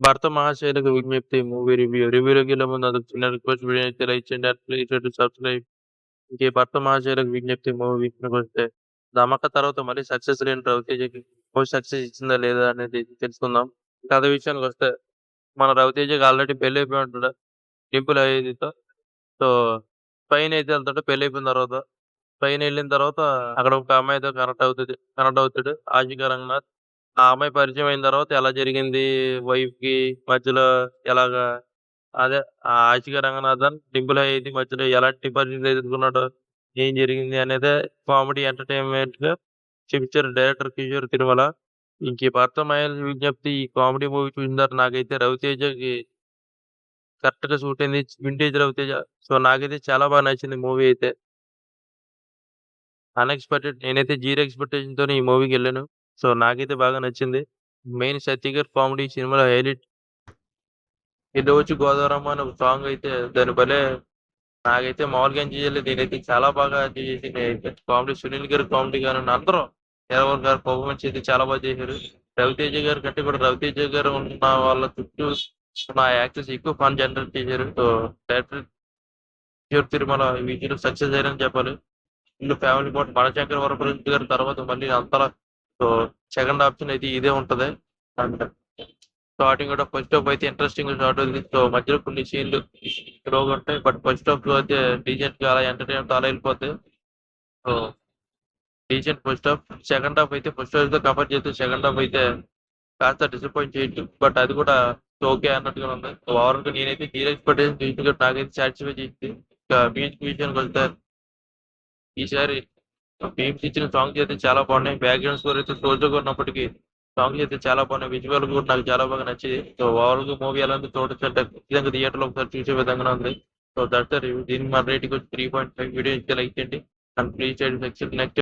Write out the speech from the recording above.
భరత మహాశైలకు విజ్ఞప్తి movie review. రివ్యూలోకెళ్ళే ముందు అదొక చిన్న రిక్వెస్ట్ వీడియో అయితే లైక్ చేయండి. And please to subscribe. ఇంక ఈ భరత మహాశైలకు విజ్ఞప్తి మూవీ విషయానికొస్తే 'ధమాకా' తర్వాత మళ్ళీ సక్సెస్ లేని 'రవితేజ'కి మూవీ సక్సెస్ ఇచ్చిందా లేదా అనేది తెలుసుకుందాం. కథ విషయానికొస్తే మన 'రవితేజ'కి ఆల్రెడీ పెళ్లయిపోయి ఉంటది. 'డింపుల్ హయాతీతో'. సో, స్పెయిన్ అయితే ఎళ్తాడు పెళ్లయిపోయిన తర్వాత. స్పెయిన్ ఎళ్ళిన తర్వాత అక్కడ ఒక అమ్మాయితో కనెక్ట్ అవుతాడు 'ఆషికా రంగనాథ్'. ఆ అమ్మాయి పరిచయం అయిన తర్వాత ఎలా జరిగింది వైఫ్‌కి మధ్యలో ఎలాగా అదే 'ఆషికా రంగనాథన్', 'డింపుల్ హయాతి' మధ్యలో ఎలాంటి పరిస్థితులు ఎదుర్కొన్నాడో, ఏం జరిగింది అనేదే కామెడీ ఎంటర్‌టైన్‌మెంట్‌గా చూపిచ్చారు డైరెక్టర్ కిషోర్ తిరుమల. ఇంక ఈ 'భరత మహేష్ విజ్ఞప్తి' ఈ కామెడీ మూవీ చూసిన తర్వాత నాకైతే 'రవితేజ'కి కరెక్ట్‌గా సూట్ అయింది. వింటేజ్ 'రవితేజ'. సో, నాకైతే చాలా బాగా నచ్చింది మూవీ అయితే. అన్‌ఎక్స్‌పెక్టెడ్ నేనైతే జీరో ఎక్స్‌పెక్టేషన్‌తోని ఈ మూవీకెళ్ళాను. సో, నాకైతే బాగా నచ్చింది. మెయిన్ 'సత్య' గారి కామెడీ సినిమాలో హైలైట్. 'ఎదోచి గోదావరమ్మ' అని ఒక సాంగ్ అయితే దాని భలే నాకైతే మామూలుగా ఎంజాయ్ చేయలేదు. నేనైతే చాలా బాగా ఎంజాయ్ చేశాను నేనైతే. కామెడీ 'సునీల్' గారి కామెడీ గానివ్వండి అందరూ 'ఎర్రవరపు' గారి పర్ఫార్మెన్స్ అయితే చాలా బాగా చేశారు. 'రవితేజ' గారి కంటే కూడా 'రవితేజ' గారు ఉన్న వాళ్ళ చుట్టూ ఉన్న యాక్టర్స్ ఎక్కువ ఫన్ జనరేట్ చేశారు. సో, డైరెక్టర్ కిషోర్ తిరుమల ఈ విషయంలో సక్సెస్ అయ్యారని చెప్పాలి. ఫుల్ ఫ్యామిలీ మోడ్ 'మనశంకర వరప్రసాద్' గారి తర్వాత మళ్ళీ అంతలా సో, సెకండ్ ఆప్షన్ అయితే ఇదే ఉంటది. అండ్ స్టార్టింగ్ కూడా ఫస్ట్ హాఫ్ అయితే ఇంట్రెస్టింగ్‌గా స్టార్ట్ అవుద్ది. సో, మధ్యలో కొన్ని సీన్‌లు స్లోగా ఉంటాయి. బట్ ఫస్ట్ హాఫ్‌లో అయితే డీసెంట్‌గా అలా ఎంటర్‌టైన్‌మెంట్ అలా ఎళ్ళిపోద్ది. So, decent first half. Second half అయితే ఫస్ట్ హాఫ్‌తో కంపేర్ చేస్తే సెకండ్ హాఫ్ అయితే కాస్త డిసప్పాయింట్ చేయొచ్చు. బట్ అది కూడా ఓకే అన్నట్టుగానే ఉంది. ఓవరాల్‌గా నేనైతే జీరో ఎక్స్‌పెక్టేషన్స్ చూసింది కాబట్టి నాకైతే సాటిస్ఫై చేసింది. ఇంకా మ్యూజిక్ విషయానికొస్తే ఈసారి భీమ్స్ ఇచ్చిన సాంగ్స్ అయితే చాలా బాగున్నాయి. బ్యాక్‌గ్రౌండ్ స్కోర్ అయితే సోల్జర్‌గా ఉన్నప్పటికీ సాంగ్స్ అయితే చాలా బాగున్నాయి. విజువల్ కూడా నాకు చాలా బాగా నచ్చాయి. సో, ఓవరాల్‌గా మూవీ ఎలా ఉందో చూడొచ్చంటే ఖచ్చితంగా థియేటర్‌లో ఒకసారి చూసే విధంగానే ఉంది. So, that's the review. దీనికి మన రేటింగ్ వచ్చి 3.5. వీడియో నచ్చితే లైక్ చేయండి. And please share next